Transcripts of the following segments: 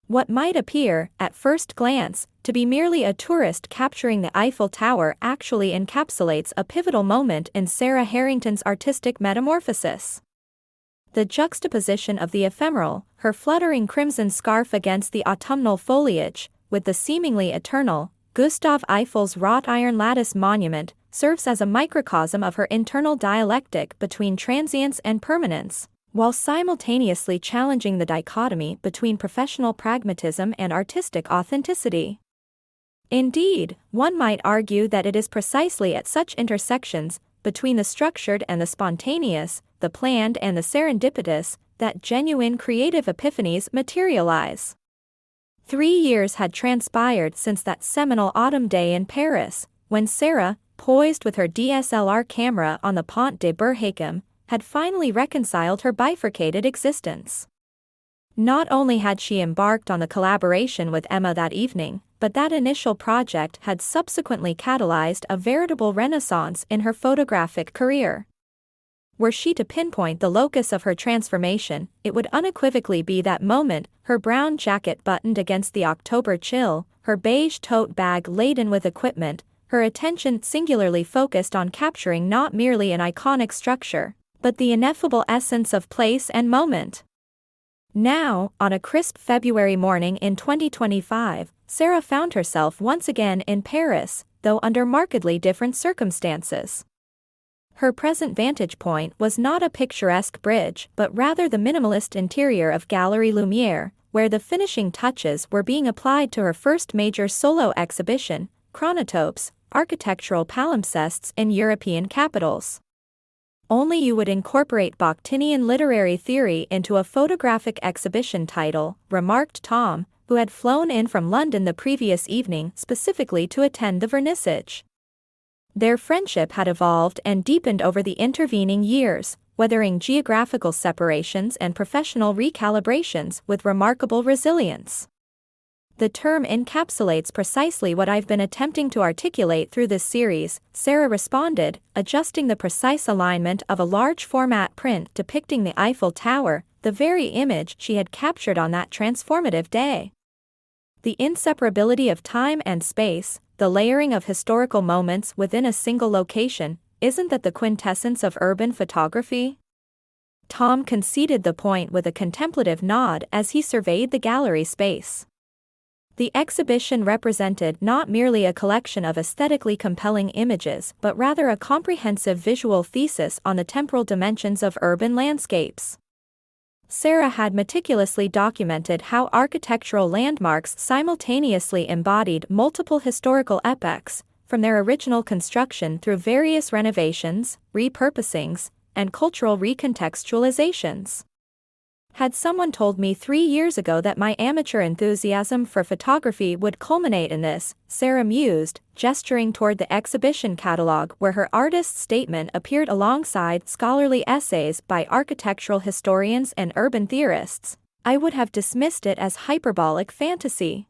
What might appear, at first glance, to be merely a tourist capturing the Eiffel Tower actually encapsulates a pivotal moment in Sarah Harrington's artistic metamorphosis. The juxtaposition of the ephemeral, her fluttering crimson scarf against the autumnal foliage, with the seemingly eternal, Gustav Eiffel's wrought iron lattice monument, serves as a microcosm of her internal dialectic between transience and permanence, while simultaneously challenging the dichotomy between professional pragmatism and artistic authenticity. Indeed, one might argue that it is precisely at such intersections, between the structured and the spontaneous, the planned and the serendipitous, that genuine creative epiphanies materialize. 3 years had transpired since that seminal autumn day in Paris, when Sarah, poised with her DSLR camera on the Pont de Berhakim, had finally reconciled her bifurcated existence. Not only had she embarked on the collaboration with Emma that evening, but that initial project had subsequently catalyzed a veritable renaissance in her photographic career. Were she to pinpoint the locus of her transformation, it would unequivocally be that moment, her brown jacket buttoned against the October chill, her beige tote bag laden with equipment, her attention singularly focused on capturing not merely an iconic structure, but the ineffable essence of place and moment. Now, on a crisp February morning in 2025, Sarah found herself once again in Paris, though under markedly different circumstances. Her present vantage point was not a picturesque bridge, but rather the minimalist interior of Galerie Lumière, where the finishing touches were being applied to her first major solo exhibition, Chronotopes, Architectural Palimpsests in European Capitals. Only you would incorporate Bakhtinian literary theory into a photographic exhibition title, remarked Tom, who had flown in from London the previous evening specifically to attend the vernissage. Their friendship had evolved and deepened over the intervening years, weathering geographical separations and professional recalibrations with remarkable resilience. The term encapsulates precisely what I've been attempting to articulate through this series, Sarah responded, adjusting the precise alignment of a large-format print depicting the Eiffel Tower, the very image she had captured on that transformative day. The inseparability of time and space, the layering of historical moments within a single location, isn't that the quintessence of urban photography? Tom conceded the point with a contemplative nod as he surveyed the gallery space. The exhibition represented not merely a collection of aesthetically compelling images but rather a comprehensive visual thesis on the temporal dimensions of urban landscapes. Sarah had meticulously documented how architectural landmarks simultaneously embodied multiple historical epochs, from their original construction through various renovations, repurposings, and cultural recontextualizations. Had someone told me 3 years ago that my amateur enthusiasm for photography would culminate in this, Sarah mused, gesturing toward the exhibition catalog where her artist's statement appeared alongside scholarly essays by architectural historians and urban theorists, I would have dismissed it as hyperbolic fantasy.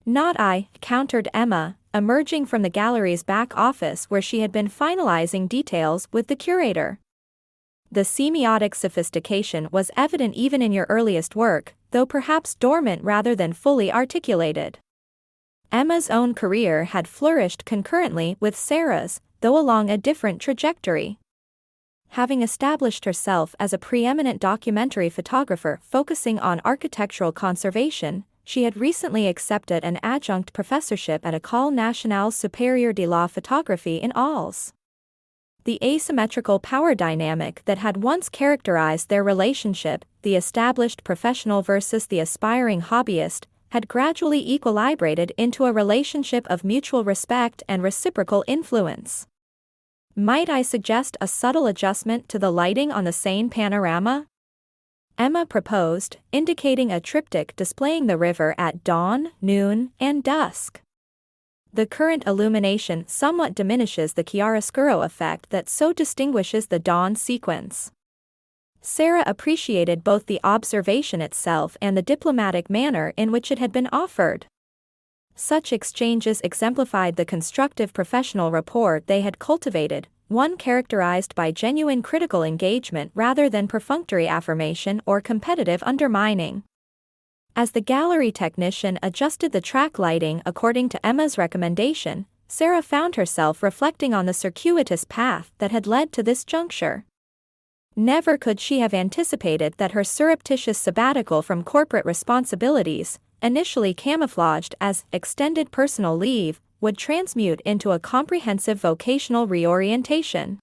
Not I, countered Emma, emerging from the gallery's back office where she had been finalizing details with the curator. The semiotic sophistication was evident even in your earliest work, though perhaps dormant rather than fully articulated. Emma's own career had flourished concurrently with Sarah's, though along a different trajectory. Having established herself as a preeminent documentary photographer focusing on architectural conservation, she had recently accepted an adjunct professorship at École Nationale Supérieure de la Photographie in Arles. The asymmetrical power dynamic that had once characterized their relationship, the established professional versus the aspiring hobbyist, had gradually equilibrated into a relationship of mutual respect and reciprocal influence. Might I suggest a subtle adjustment to the lighting on the Seine panorama? Emma proposed, indicating a triptych displaying the river at dawn, noon, and dusk. The current illumination somewhat diminishes the chiaroscuro effect that so distinguishes the dawn sequence. Sarah appreciated both the observation itself and the diplomatic manner in which it had been offered. Such exchanges exemplified the constructive professional rapport they had cultivated, one characterized by genuine critical engagement rather than perfunctory affirmation or competitive undermining. As the gallery technician adjusted the track lighting according to Emma's recommendation, Sarah found herself reflecting on the circuitous path that had led to this juncture. Never could she have anticipated that her surreptitious sabbatical from corporate responsibilities, initially camouflaged as extended personal leave, would transmute into a comprehensive vocational reorientation.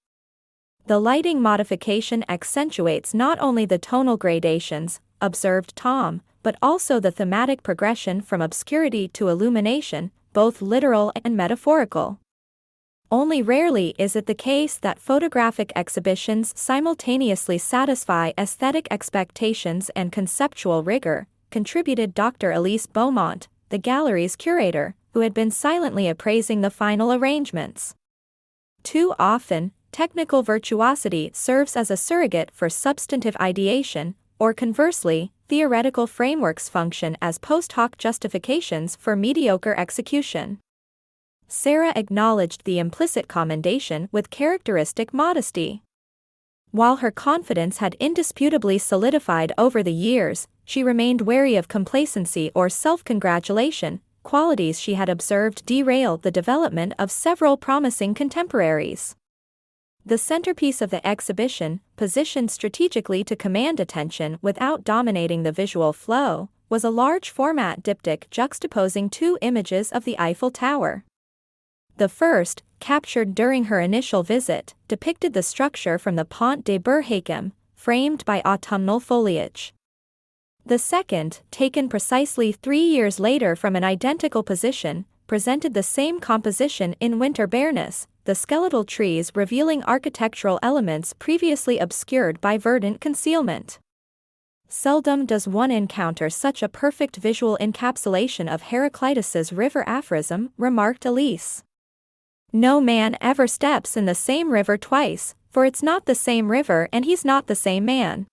The lighting modification accentuates not only the tonal gradations, observed Tom, but also the thematic progression from obscurity to illumination, both literal and metaphorical. Only rarely is it the case that photographic exhibitions simultaneously satisfy aesthetic expectations and conceptual rigor, contributed Dr. Elise Beaumont, the gallery's curator, who had been silently appraising the final arrangements. Too often, technical virtuosity serves as a surrogate for substantive ideation, or conversely, theoretical frameworks function as post hoc justifications for mediocre execution. Sarah acknowledged the implicit commendation with characteristic modesty. While her confidence had indisputably solidified over the years, she remained wary of complacency or self-congratulation, qualities she had observed derail the development of several promising contemporaries. The centerpiece of the exhibition, positioned strategically to command attention without dominating the visual flow, was a large-format diptych juxtaposing two images of the Eiffel Tower. The first, captured during her initial visit, depicted the structure from the Pont de Berhakem, framed by autumnal foliage. The second, taken precisely 3 years later from an identical position, presented the same composition in winter bareness, the skeletal trees revealing architectural elements previously obscured by verdant concealment. Seldom does one encounter such a perfect visual encapsulation of Heraclitus's river aphorism, remarked Elise. No man ever steps in the same river twice, for it's not the same river and he's not the same man.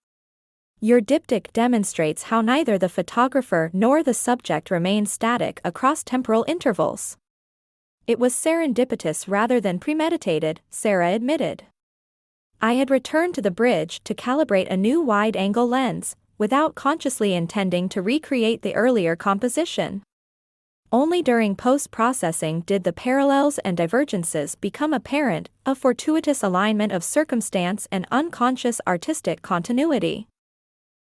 Your diptych demonstrates how neither the photographer nor the subject remain static across temporal intervals. It was serendipitous rather than premeditated, Sarah admitted. I had returned to the bridge to calibrate a new wide-angle lens, without consciously intending to recreate the earlier composition. Only during post-processing did the parallels and divergences become apparent, a fortuitous alignment of circumstance and unconscious artistic continuity.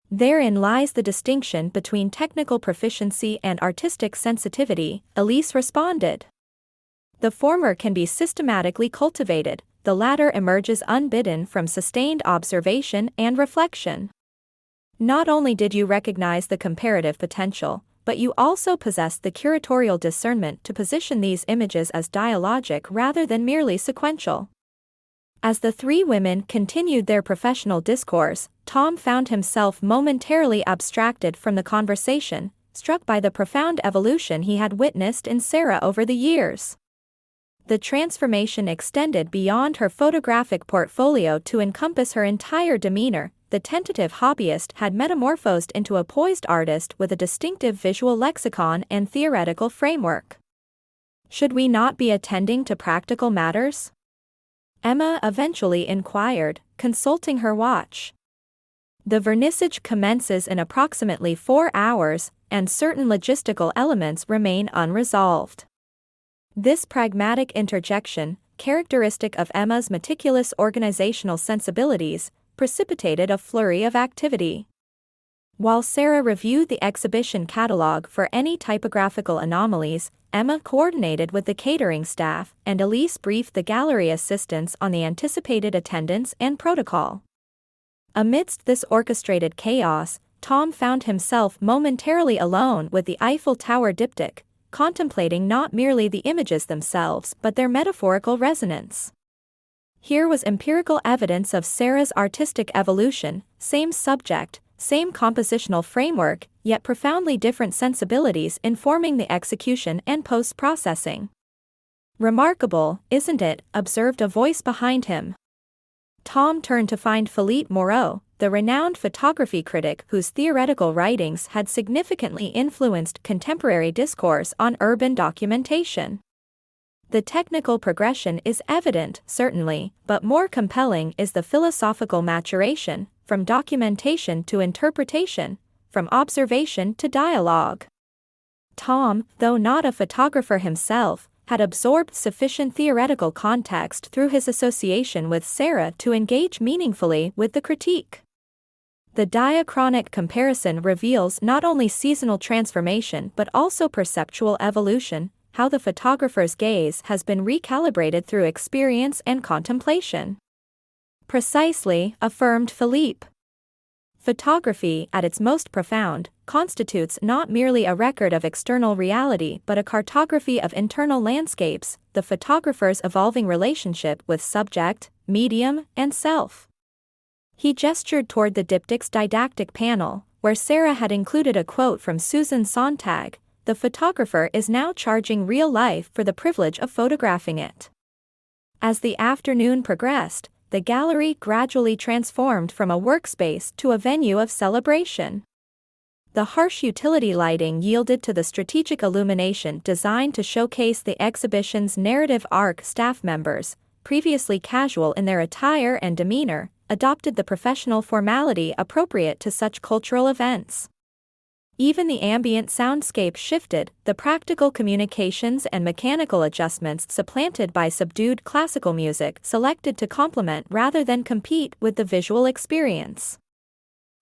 Therein lies the distinction between technical proficiency and artistic sensitivity, Elise responded. The former can be systematically cultivated, the latter emerges unbidden from sustained observation and reflection. Not only did you recognize the comparative potential, but you also possessed the curatorial discernment to position these images as dialogic rather than merely sequential. As the three women continued their professional discourse, Tom found himself momentarily abstracted from the conversation, struck by the profound evolution he had witnessed in Sarah over the years. The transformation extended beyond her photographic portfolio to encompass her entire demeanor. The tentative hobbyist had metamorphosed into a poised artist with a distinctive visual lexicon and theoretical framework. Should we not be attending to practical matters? Emma eventually inquired, consulting her watch. The vernissage commences in approximately 4 hours, and certain logistical elements remain unresolved. This pragmatic interjection, characteristic of Emma's meticulous organizational sensibilities, precipitated a flurry of activity. While Sarah reviewed the exhibition catalog for any typographical anomalies, Emma coordinated with the catering staff, and Elise briefed the gallery assistants on the anticipated attendance and protocol. Amidst this orchestrated chaos, Tom found himself momentarily alone with the Eiffel Tower diptych, contemplating not merely the images themselves but their metaphorical resonance. Here was empirical evidence of Sarah's artistic evolution, same subject, same compositional framework, yet profoundly different sensibilities informing the execution and post-processing. Remarkable, isn't it? Observed a voice behind him. Tom turned to find Philippe Moreau, the renowned photography critic whose theoretical writings had significantly influenced contemporary discourse on urban documentation. The technical progression is evident, certainly, but more compelling is the philosophical maturation, from documentation to interpretation. from observation to dialogue. Tom, though not a photographer himself, had absorbed sufficient theoretical context through his association with Sarah to engage meaningfully with the critique. The diachronic comparison reveals not only seasonal transformation but also perceptual evolution, how the photographer's gaze has been recalibrated through experience and contemplation. Precisely, affirmed Philippe. Photography, at its most profound, constitutes not merely a record of external reality but a cartography of internal landscapes, the photographer's evolving relationship with subject, medium, and self. He gestured toward the diptych's didactic panel, where Sarah had included a quote from Susan Sontag: "The photographer is now charging real life for the privilege of photographing it." As the afternoon progressed, the gallery gradually transformed from a workspace to a venue of celebration. The harsh utility lighting yielded to the strategic illumination designed to showcase the exhibition's narrative arc. Staff members, previously casual in their attire and demeanor, adopted the professional formality appropriate to such cultural events. Even the ambient soundscape shifted, the practical communications and mechanical adjustments supplanted by subdued classical music selected to complement rather than compete with the visual experience.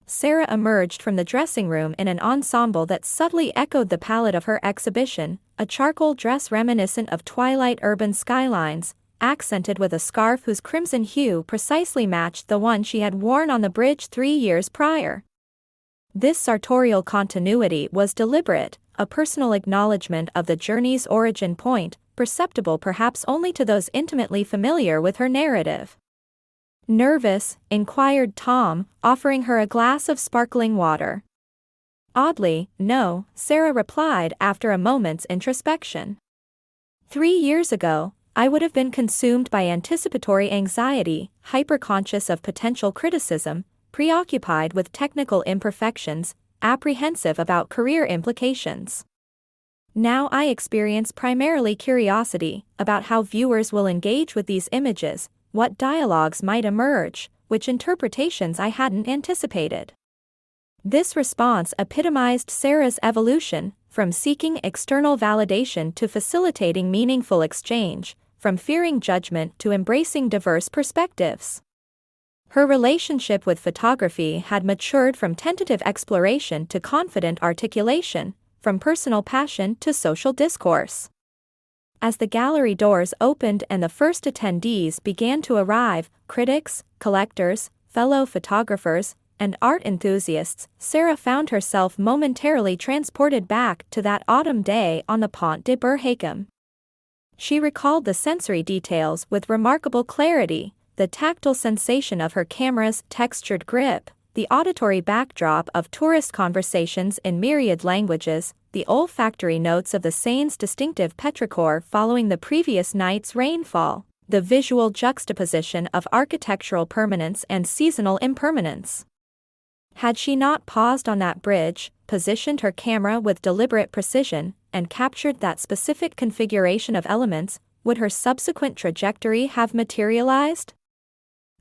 Sarah emerged from the dressing room in an ensemble that subtly echoed the palette of her exhibition, a charcoal dress reminiscent of twilight urban skylines, accented with a scarf whose crimson hue precisely matched the one she had worn on the bridge 3 years prior. This sartorial continuity was deliberate, a personal acknowledgement of the journey's origin point, perceptible perhaps only to those intimately familiar with her narrative. "Nervous?" inquired Tom, offering her a glass of sparkling water. "Oddly, no," Sarah replied after a moment's introspection. 3 years ago, I would have been consumed by anticipatory anxiety, hyperconscious of potential criticism, preoccupied with technical imperfections, apprehensive about career implications. Now I experience primarily curiosity about how viewers will engage with these images, what dialogues might emerge, which interpretations I hadn't anticipated." This response epitomized Sarah's evolution, from seeking external validation to facilitating meaningful exchange, from fearing judgment to embracing diverse perspectives. Her relationship with photography had matured from tentative exploration to confident articulation, from personal passion to social discourse. As the gallery doors opened and the first attendees began to arrive, critics, collectors, fellow photographers, and art enthusiasts, Sarah found herself momentarily transported back to that autumn day on the Pont de Berhakim. She recalled the sensory details with remarkable clarity: the tactile sensation of her camera's textured grip, the auditory backdrop of tourist conversations in myriad languages, the olfactory notes of the Seine's distinctive petrichor following the previous night's rainfall, the visual juxtaposition of architectural permanence and seasonal impermanence. Had she not paused on that bridge, positioned her camera with deliberate precision, and captured that specific configuration of elements, would her subsequent trajectory have materialized?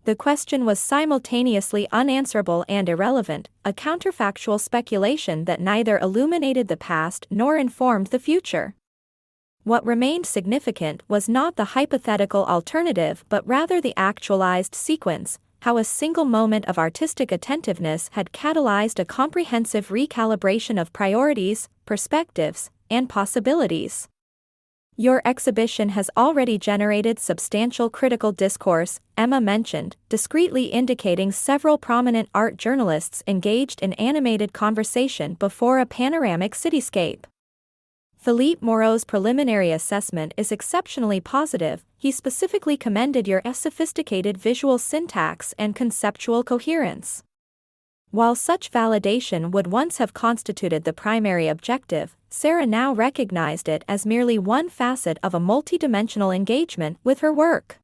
The question was simultaneously unanswerable and irrelevant, a counterfactual speculation that neither illuminated the past nor informed the future. What remained significant was not the hypothetical alternative but rather the actualized sequence, how a single moment of artistic attentiveness had catalyzed a comprehensive recalibration of priorities, perspectives, and possibilities. "Your exhibition has already generated substantial critical discourse," Emma mentioned, discreetly indicating several prominent art journalists engaged in animated conversation before a panoramic cityscape. Philippe Moreau's preliminary assessment is exceptionally positive. He specifically commended your sophisticated visual syntax and conceptual coherence. While such validation would once have constituted the primary objective, Sarah now recognized it as merely one facet of a multidimensional engagement with her work.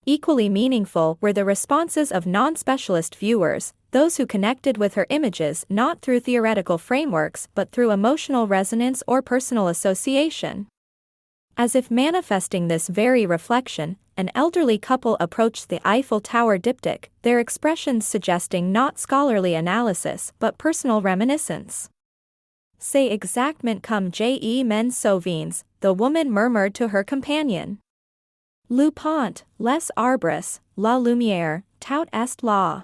Equally meaningful were the responses of non-specialist viewers, those who connected with her images not through theoretical frameworks but through emotional resonance or personal association. As if manifesting this very reflection, an elderly couple approached the Eiffel Tower diptych, their expressions suggesting not scholarly analysis but personal reminiscence. C'est exactement comme je m'en souviens, the woman murmured to her companion. Le pont, les arbres, la lumière, tout est là.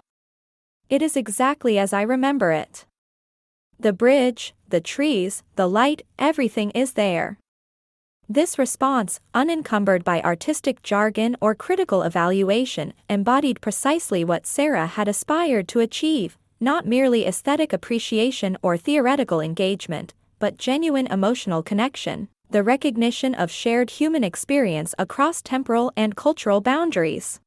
It is exactly as I remember it. The bridge, the trees, the light, everything is there. This response, unencumbered by artistic jargon or critical evaluation, embodied precisely what Sarah had aspired to achieve, not merely aesthetic appreciation or theoretical engagement, but genuine emotional connection, the recognition of shared human experience across temporal and cultural boundaries.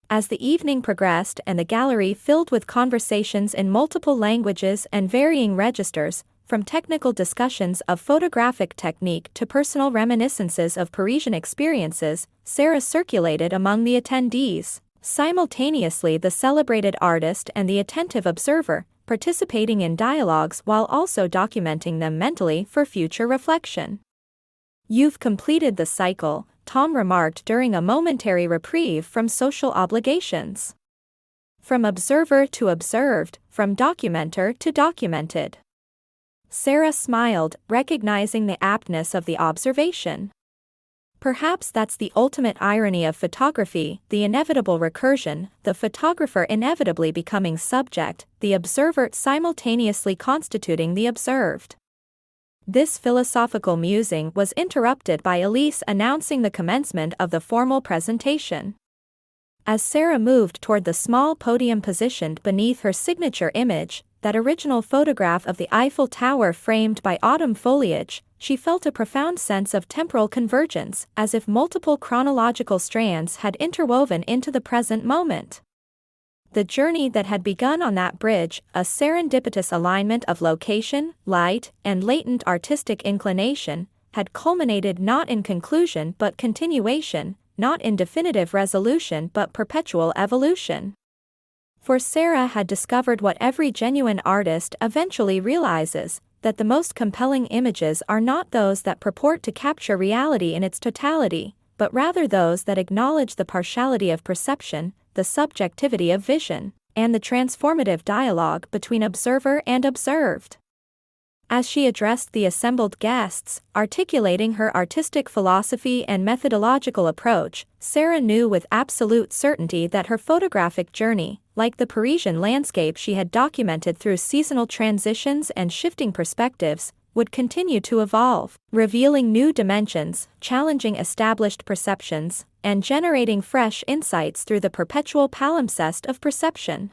As the evening progressed and the gallery filled with conversations in multiple languages and varying registers, from technical discussions of photographic technique to personal reminiscences of Parisian experiences, Sarah circulated among the attendees, simultaneously the celebrated artist and the attentive observer, participating in dialogues while also documenting them mentally for future reflection. "You've completed the cycle," Tom remarked during a momentary reprieve from social obligations. "From observer to observed, from documenter to documented." Sarah smiled, recognizing the aptness of the observation. Perhaps that's the ultimate irony of photography, the inevitable recursion, the photographer inevitably becoming subject, the observer simultaneously constituting the observed. This philosophical musing was interrupted by Elise announcing the commencement of the formal presentation. As Sarah moved toward the small podium positioned beneath her signature image, that original photograph of the Eiffel Tower framed by autumn foliage, she felt a profound sense of temporal convergence, as if multiple chronological strands had interwoven into the present moment. The journey that had begun on that bridge, a serendipitous alignment of location, light, and latent artistic inclination, had culminated not in conclusion but continuation, not in definitive resolution but perpetual evolution. For Sarah had discovered what every genuine artist eventually realizes, that the most compelling images are not those that purport to capture reality in its totality, but rather those that acknowledge the partiality of perception, the subjectivity of vision, and the transformative dialogue between observer and observed. As she addressed the assembled guests, articulating her artistic philosophy and methodological approach, Sarah knew with absolute certainty that her photographic journey, like the Parisian landscape she had documented through seasonal transitions and shifting perspectives, would continue to evolve, revealing new dimensions, challenging established perceptions, and generating fresh insights through the perpetual palimpsest of perception.